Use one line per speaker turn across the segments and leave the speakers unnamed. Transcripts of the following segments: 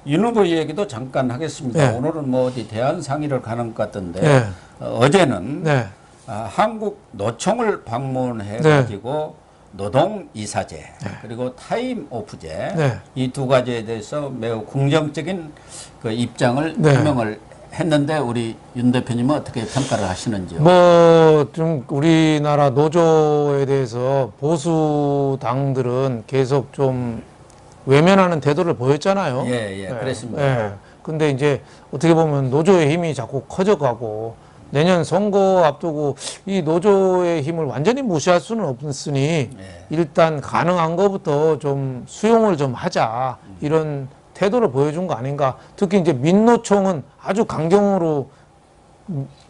윤 후보 얘기도 잠깐 하겠습니다.
네.
오늘은 뭐 어디 대한상의를 가는 것 같던데
네.
어제는
네.
한국 노총을 방문해
네.
가지고 노동 이사제 그리고 타임 오프제
네.
이 두 가지에 대해서 매우 긍정적인 그 입장을
네.
표명을 했는데 우리 윤 대표님은 어떻게 평가를 하시는지요?
뭐, 좀, 우리나라 노조에 대해서 보수 당들은 계속 좀 외면하는 태도를 보였잖아요.
예, 그랬습니다.
예. 근데 이제 어떻게 보면 노조의 힘이 자꾸 커져가고 내년 선거 앞두고 이 노조의 힘을 완전히 무시할 수는 없으니 일단 가능한 것부터 좀 수용을 좀 하자. 이런 태도를 보여준 거 아닌가. 특히 이제 민노총은 아주 강경으로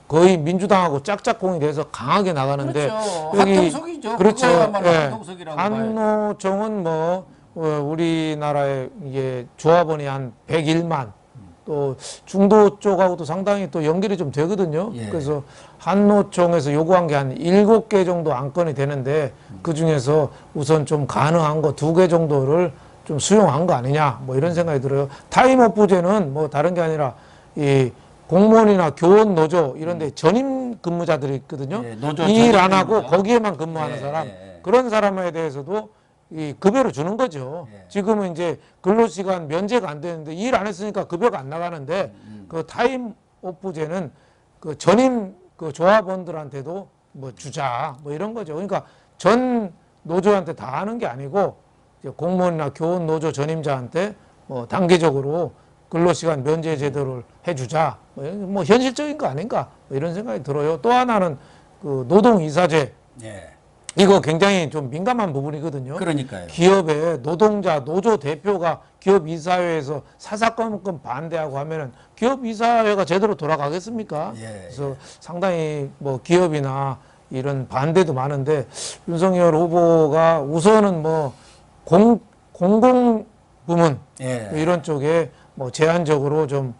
거의 민주당하고 짝짝꿍이 돼서 강하게 나가는데
그렇죠.
여기
한통속이죠.
그렇죠.
그거야말로
예.
한통속이라고 봐요.
한노총은 뭐 우리나라의 이게 조합원이 한 101만 또 중도 쪽하고도 상당히 또 연결이 좀 되거든요.
예.
그래서 한노총에서 요구한 게 한 7개 정도 안건이 되는데 그 중에서 우선 좀 가능한 거 2개 정도를 좀 수용한 거 아니냐 뭐 이런 생각이 들어요. 타임오프제는 뭐 다른 게 아니라 이 공무원이나 교원 노조 이런 데 전임 근무자들이 있거든요.
예, 노조
일 안
전임
하고
근무자.
거기에만 근무하는 사람 그런 사람에 대해서도 이 급여를 주는 거죠. 지금은 이제 근로시간 면제가 안 되는데 일 안 했으니까 급여가 안 나가는데 그 타임 오프제는 그 전임 그 조합원들한테도 뭐 주자 뭐 이런 거죠. 그러니까 전 노조한테 다 하는 게 아니고 이제 공무원이나 교원 노조 전임자한테 뭐 단계적으로 근로시간 면제 제도를 해주자 뭐 현실적인 거 아닌가 뭐 이런 생각이 들어요. 또 하나는 그 노동이사제
예.
이거 굉장히 좀 민감한 부분이거든요.
그러니까요.
기업의 노동자, 노조 대표가 기업 이사회에서 사사건건 반대하고 하면은 기업 이사회가 제대로 돌아가겠습니까?
예,
그래서 상당히 뭐 기업이나 이런 반대도 많은데 윤석열 후보가 우선은 뭐 공공부문 이런 쪽에 뭐 제한적으로 좀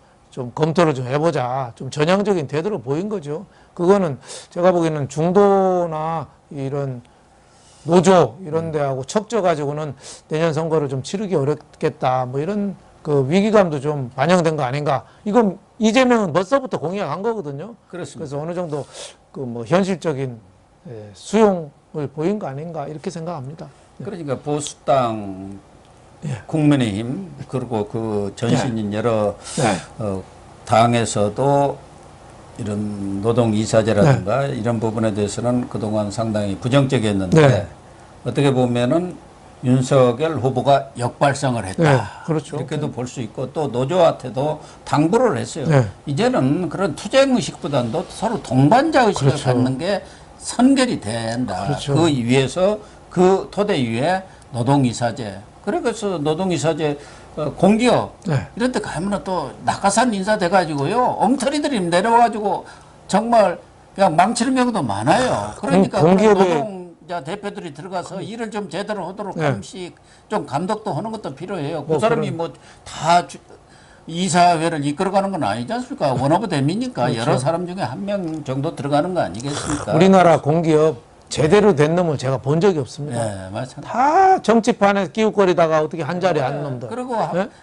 검토를 좀 해보자. 좀 전향적인 태도를 보인 거죠. 그거는 제가 보기에는 중도나 이런 노조 이런 데하고 척져가지고는 내년 선거를 좀 치르기 어렵겠다. 뭐 이런 그 위기감도 좀 반영된 거 아닌가. 이건 이재명은 벌써부터 공약한 거거든요.
그렇습니다.
그래서 어느 정도 그 뭐 현실적인 수용을 보인 거 아닌가 이렇게 생각합니다.
그러니까 보수당, 국민의힘 그리고 그 전신인 여러 당에서도 이런 노동 이사제라든가 이런 부분에 대해서는 그동안 상당히 부정적이었는데 어떻게 보면은 윤석열 후보가 역발상을 했다.
그렇죠.
이렇게도 볼 수 있고 또 노조한테도 당부를 했어요. 이제는 그런 투쟁 의식보다도 서로 동반자 의식을 갖는 게 선결이 된다.
그렇죠.
그 위에서 그 토대 위에 노동이사제. 그래서 노동이사제 공기업 이런 데 가면 또 낙하산 인사 돼가지고요. 엉터리들이 내려와가지고 정말 그냥 망치는 경우도 많아요. 그러니까 노동자 대표들이 들어가서 일을 좀 제대로 하도록 감시, 좀 감독도 하는 것도 필요해요. 그 사람이 뭐 다 이사회를 이끌어가는 건 아니지 않습니까? 원오브 댐이니까 여러 사람 중에 한 명 정도 들어가는 거 아니겠습니까?
우리나라 공기업 제대로 된 놈을 제가 본 적이 없습니다.
네, 맞습니다.
다 정치판에 끼우거리다가 어떻게 한 자리에 앉는 놈들.
그리고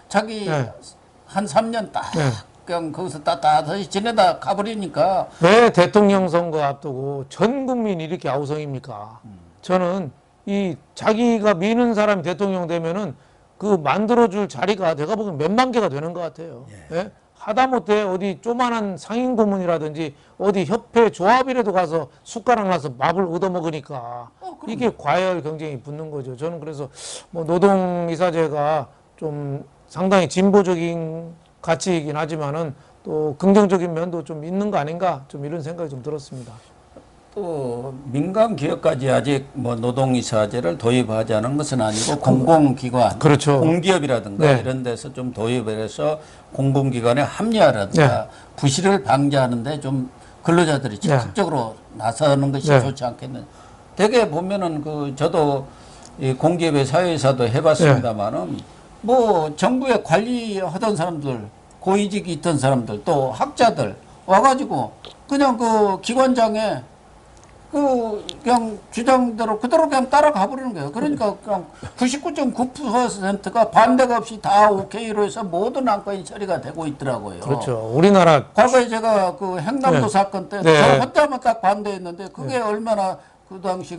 자기 한 3년 딱 그냥 거기서 따뜻하게 지내다 가버리니까
왜 대통령 선거 앞두고 전 국민이 이렇게 아우성입니까? 저는 이 자기가 미는 사람이 대통령 되면은 그 만들어줄 자리가 내가 보기엔 몇만 개가 되는 것 같아요. 예? 하다못해 어디 조만한 상인 고문이라든지 어디 협회 조합이라도 가서 숟가락 나서 밥을 얻어먹으니까 이게 과열 경쟁이 붙는 거죠. 저는 그래서 뭐 노동이사제가 좀 상당히 진보적인 가치이긴 하지만은 또 긍정적인 면도 좀 있는 거 아닌가 좀 이런 생각이 좀 들었습니다.
또 민간 기업까지 아직 뭐 노동이사제를 도입하자는 것은 아니고 공공기관,
그렇죠.
공기업이라든가 이런 데서 좀 도입을 해서 공공기관의 합리화라든가 부실을 방지하는데 좀 근로자들이 적극적으로 나서는 것이 좋지 않겠느냐. 되게 보면은 그 저도 이 공기업의 사회이사도 해봤습니다만은 뭐 정부에 관리하던 사람들, 고위직이 있던 사람들, 또 학자들 와가지고 그냥 그 기관장에 그 그냥 주장대로 그대로 그냥 따라가 버리는 거예요. 그러니까 그냥 99.9%가 반대가 없이 다 오케이로 해서 모든 안건이 처리가 되고 있더라고요.
그렇죠. 우리나라
과거에 제가 그 행남도
네.
사건 때
네.
저 혼자만 딱 반대했는데 그게 얼마나 그 당시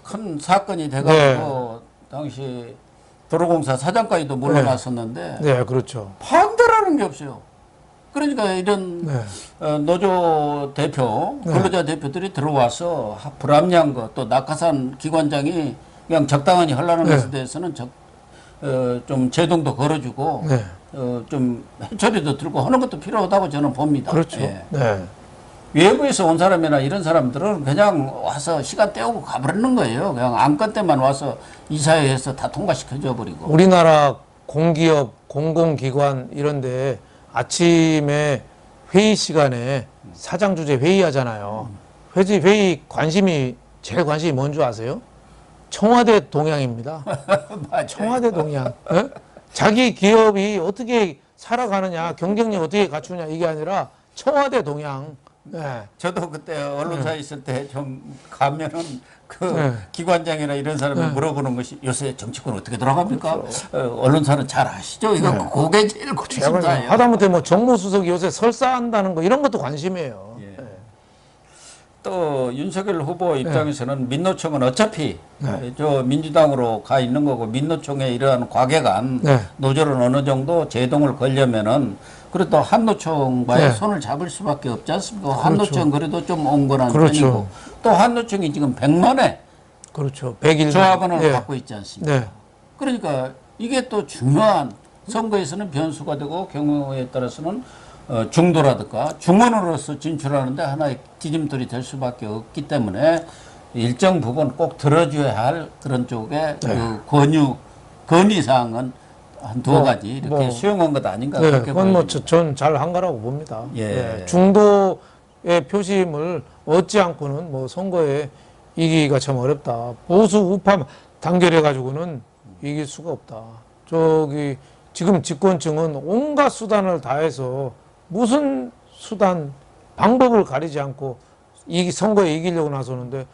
큰 사건이 돼가지고 당시 도로공사 사장까지도 물러났었는데
네, 그렇죠.
반대라는 게 없어요. 그러니까 이런
네.
노조 대표, 근로자 대표들이 들어와서 불합리한 것, 또 낙하산 기관장이 그냥 적당히 하려는 것에 대해서는 좀 제동도 걸어주고
네.
좀 해처리도 들고 하는 것도 필요하다고 저는 봅니다.
그렇죠.
예.
네.
외부에서 온 사람이나 이런 사람들은 그냥 와서 시간 때우고 가버리는 거예요. 그냥 안건 때만 와서 이사회에서 다 통과시켜줘 버리고.
우리나라 공기업, 공공기관 이런데 아침에 회의 시간에 사장 주재 회의하잖아요. 회의 제일 관심이 뭔 줄 아세요? 청와대 동향입니다. 청와대 동향. 예? 자기 기업이 어떻게 살아가느냐, 경쟁력 어떻게 갖추냐 이게 아니라 청와대 동향. 예.
저도 그때 언론사에 있을 때 좀 가면은 그 기관장이나 이런 사람이 물어보는 것이 요새 정치권 어떻게 돌아갑니까?
그렇죠.
언론사는 잘 아시죠? 이거 그게 제일 관심사예요.
하다못해 뭐 정무수석이 요새 설사한다는 거 이런 것도 관심이에요.
예. 또 윤석열 후보 입장에서는 민노총은 어차피 저 민주당으로 가 있는 거고 민노총의 이러한 과계간 노조를 어느 정도 제동을 걸려면은 그래도 한노총과의 손을 잡을 수밖에 없지 않습니까?
그렇죠.
한노총 그래도 좀 온건한
그렇죠.
편이고 또 한노총이 지금 100만의
그렇죠. 100일
조합원을 갖고 있지 않습니까?
네.
그러니까 이게 또 중요한 선거에서는 변수가 되고 경우에 따라서는 중도라든가 중원으로서 진출하는데 하나의 디딤돌이 될 수밖에 없기 때문에 일정 부분 꼭 들어줘야 할 그런 쪽에 그 건의사항은 한 두어 가지 이렇게 수용한 것 아닌가
네,
그렇게
그건 뭐
보여집니다.
전 잘 한 거라고 봅니다.
예.
중도의 표심을 얻지 않고는 뭐 선거에 이기기가 참 어렵다. 보수 우파 단결해 가지고는 이길 수가 없다. 저기 지금 집권층은 온갖 수단을 다해서 무슨 수단 방법을 가리지 않고 이 선거에 이기려고 나서는데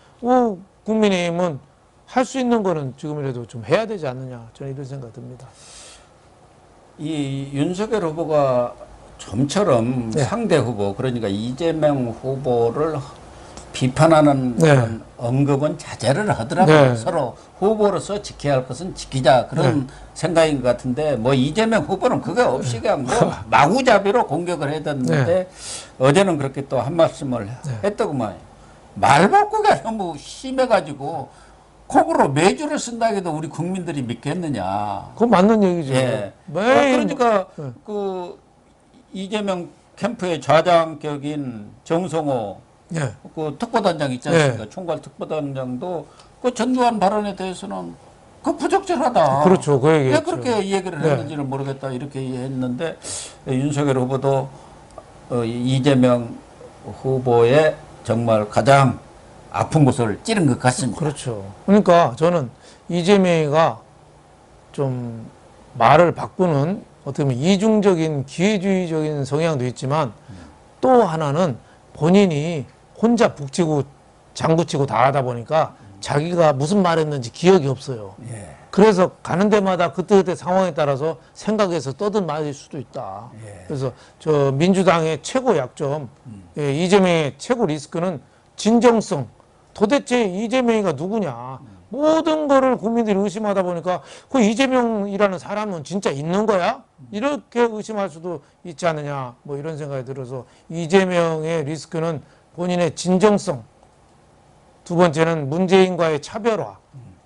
국민의힘은 할 수 있는 거는 지금이라도 좀 해야 되지 않느냐 저는 이런 생각 듭니다.
이 윤석열 후보가 좀처럼 상대 후보 그러니까 이재명 후보를 비판하는 그런 언급은 자제를 하더라고요. 서로 후보로서 지켜야 할 것은 지키자 그런 생각인 것 같은데 뭐 이재명 후보는 그게 없이 그냥 뭐 마구잡이로 공격을 해댔는데 어제는 그렇게 또 한 말씀을 했더구만. 말바꾸기가 너무 심해가지고 콩으로 매주를 쓴다 해도 우리 국민들이 믿겠느냐.
그건 맞는 얘기죠.
예. 그러니까 그 이재명 캠프의 좌장격인 정성호 그 특보단장 있지 않습니까? 총괄 특보단장도 그 전두환 발언에 대해서는 그 부적절하다.
그렇죠. 그 얘기했죠.
왜 그렇게 얘기를 했는지는 모르겠다 이렇게 했는데 윤석열 후보도 이재명 후보의 정말 가장 아픈 곳을 찌른 것 같습니다.
그렇죠. 그러니까 저는 이재명이가 좀 말을 바꾸는 어떻게 보면 이중적인 기회주의적인 성향도 있지만 또 하나는 본인이 혼자 북치고 장구치고 다 하다 보니까 자기가 무슨 말 했는지 기억이 없어요. 그래서 가는 데마다 그때그때 상황에 따라서 생각해서 떠든 말일 수도 있다. 그래서 저 민주당의 최고 약점, 이재명의 최고 리스크는 진정성. 도대체 이재명이가 누구냐. 모든 거를 국민들이 의심하다 보니까 그 이재명이라는 사람은 진짜 있는 거야? 이렇게 의심할 수도 있지 않느냐. 뭐 이런 생각이 들어서 이재명의 리스크는 본인의 진정성. 두 번째는 문재인과의 차별화.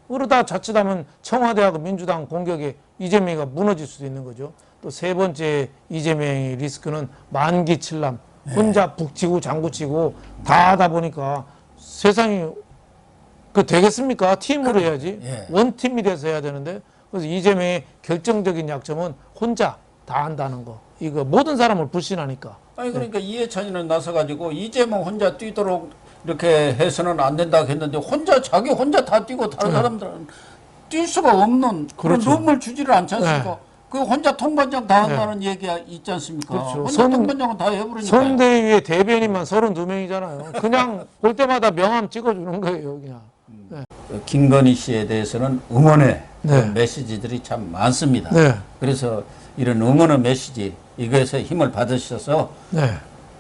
그러다 자칫하면 청와대하고 민주당 공격에 이재명이가 무너질 수도 있는 거죠. 또 세 번째 이재명의 리스크는 만기칠람. 혼자 북치고 장구치고 다 하다 보니까 세상이 그 되겠습니까? 팀으로 해야지. 원팀이 돼서 해야 되는데 그래서 이재명의 결정적인 약점은 혼자 다 한다는 거. 이거 모든 사람을 불신하니까.
아니 그러니까 이해찬이는 나서가지고 이재명 혼자 뛰도록 이렇게 해서는 안 된다고 했는데 자기 혼자 다 뛰고 다른 사람들은 뛸 수가 없는 그런 룸을 주지를 않지 않습니까? 그 혼자 통반장 다 한다는 얘기가 있지 않습니까?
그렇죠.
혼자 통반장은 다 해버리니까.
선대위의 대변인만 32명이잖아요. 그냥 볼 때마다 명함 찍어주는 거예요, 그냥. 네.
김건희 씨에 대해서는 응원의
네.
메시지들이 참 많습니다.
네.
그래서 이런 응원의 메시지 이거에서 힘을 받으셔서
네.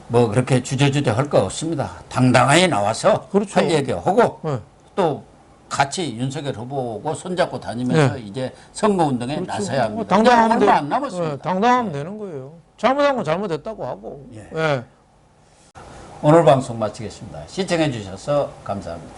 뭐 그렇게 주저주저 할 거 없습니다. 당당하게 나와서
그렇죠.
할 얘기하고
네.
또 같이 윤석열 후보하고 손잡고 다니면서
네.
이제 선거운동에
그렇죠.
나서야 합니다.
당당하면
얼마 안 남았습니다.
네, 당당하면 되는 거예요. 잘못한 건 잘못했다고 하고.
예.
네.
오늘 방송 마치겠습니다. 시청해 주셔서 감사합니다.